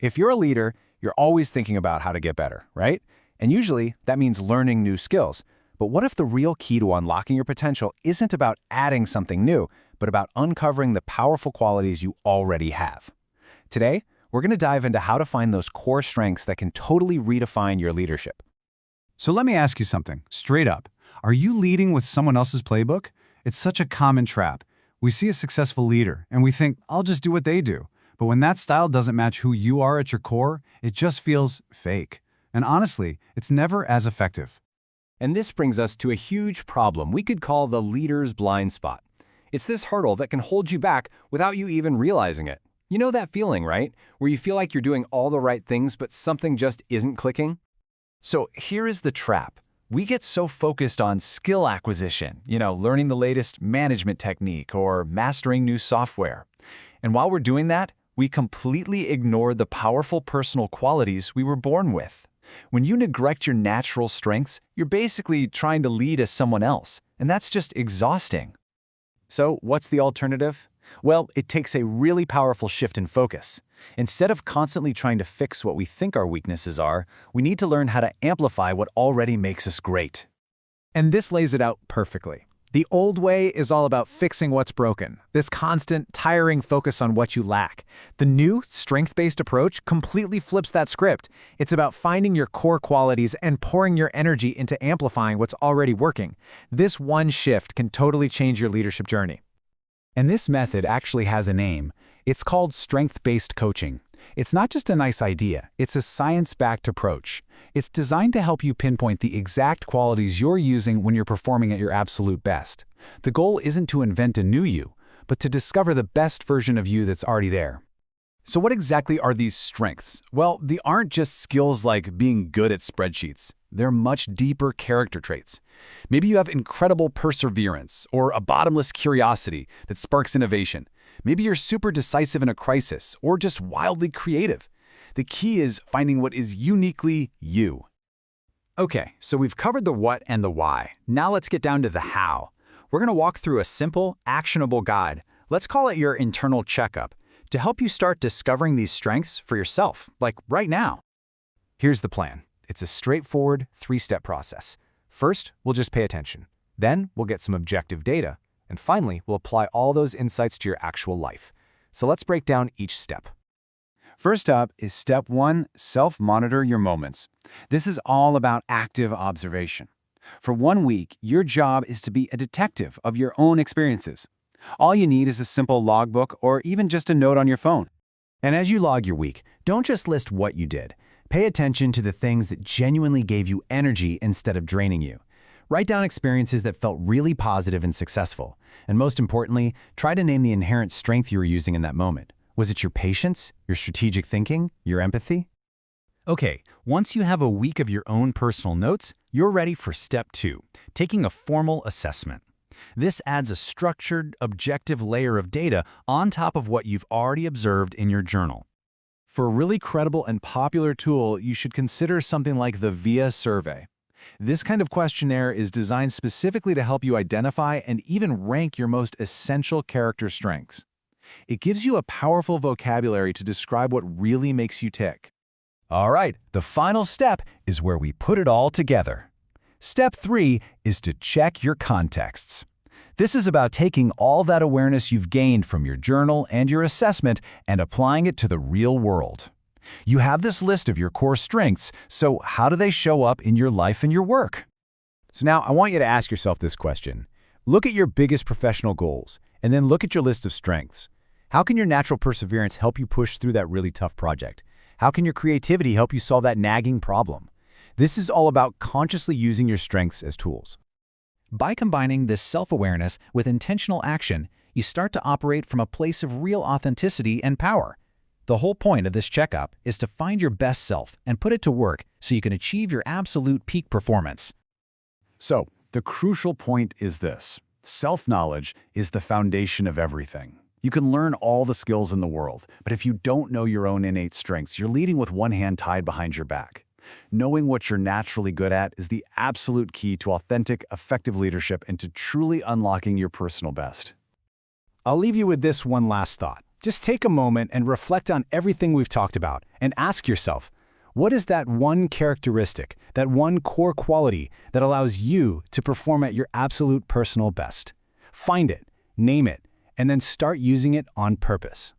If you're a leader, you're always thinking about how to get better, right? And usually, that means learning new skills. But what if the real key to unlocking your potential isn't about adding something new, but about uncovering the powerful qualities you already have? Today, we're going to dive into how to find those core strengths that can totally redefine your leadership. So let me ask you something, straight up. Are you leading with someone else's playbook? It's such a common trap. We see a successful leader, and we think, I'll just do what they do. But when that style doesn't match who you are at your core, it just feels fake. And honestly, it's never as effective. And this brings us to a huge problem we could call the leader's blind spot. It's this hurdle that can hold you back without you even realizing it. You know that feeling, right? Where you feel like you're doing all the right things, but something just isn't clicking? So here is the trap. We get so focused on skill acquisition, learning the latest management technique or mastering new software. And while we're doing that, we completely ignore the powerful personal qualities we were born with. When you neglect your natural strengths, you're basically trying to lead as someone else, and that's just exhausting. So what's the alternative? Well, it takes a really powerful shift in focus. Instead of constantly trying to fix what we think our weaknesses are, we need to learn how to amplify what already makes us great. And this lays it out perfectly. The old way is all about fixing what's broken, this constant, tiring focus on what you lack. The new, strength-based approach completely flips that script. It's about finding your core qualities and pouring your energy into amplifying what's already working. This one shift can totally change your leadership journey. And this method actually has a name. It's called strength-based coaching. It's not just a nice idea, it's a science-backed approach. It's designed to help you pinpoint the exact qualities you're using when you're performing at your absolute best. The goal isn't to invent a new you, but to discover the best version of you that's already there. So what exactly are these strengths? Well, they aren't just skills like being good at spreadsheets. They're much deeper character traits. Maybe you have incredible perseverance or a bottomless curiosity that sparks innovation. Maybe you're super decisive in a crisis or just wildly creative. The key is finding what is uniquely you. Okay, so we've covered the what and the why. Now let's get down to the how. We're going to walk through a simple, actionable guide. Let's call it your internal checkup, to help you start discovering these strengths for yourself, like right now. Here's the plan. It's a straightforward, three-step process. First, we'll just pay attention. Then, we'll get some objective data. And finally, we'll apply all those insights to your actual life. So let's break down each step. First up is step 1, self-monitor your moments. This is all about active observation. For 1 week, your job is to be a detective of your own experiences. All you need is a simple logbook or even just a note on your phone. And as you log your week, don't just list what you did. Pay attention to the things that genuinely gave you energy instead of draining you. Write down experiences that felt really positive and successful. And most importantly, try to name the inherent strength you were using in that moment. Was it your patience, your strategic thinking, your empathy? Okay, once you have a week of your own personal notes, you're ready for step 2, taking a formal assessment. This adds a structured, objective layer of data on top of what you've already observed in your journal. For a really credible and popular tool, you should consider something like the VIA survey. This kind of questionnaire is designed specifically to help you identify and even rank your most essential character strengths. It gives you a powerful vocabulary to describe what really makes you tick. All right, the final step is where we put it all together. Step 3 is to check your contexts. This is about taking all that awareness you've gained from your journal and your assessment and applying it to the real world. You have this list of your core strengths, so how do they show up in your life and your work? So now I want you to ask yourself this question. Look at your biggest professional goals, and then look at your list of strengths. How can your natural perseverance help you push through that really tough project? How can your creativity help you solve that nagging problem? This is all about consciously using your strengths as tools. By combining this self-awareness with intentional action, you start to operate from a place of real authenticity and power. The whole point of this checkup is to find your best self and put it to work so you can achieve your absolute peak performance. So, the crucial point is this. Self-knowledge is the foundation of everything. You can learn all the skills in the world, but if you don't know your own innate strengths, you're leading with one hand tied behind your back. Knowing what you're naturally good at is the absolute key to authentic, effective leadership and to truly unlocking your personal best. I'll leave you with this one last thought. Just take a moment and reflect on everything we've talked about and ask yourself, what is that one characteristic, that one core quality that allows you to perform at your absolute personal best? Find it, name it, and then start using it on purpose.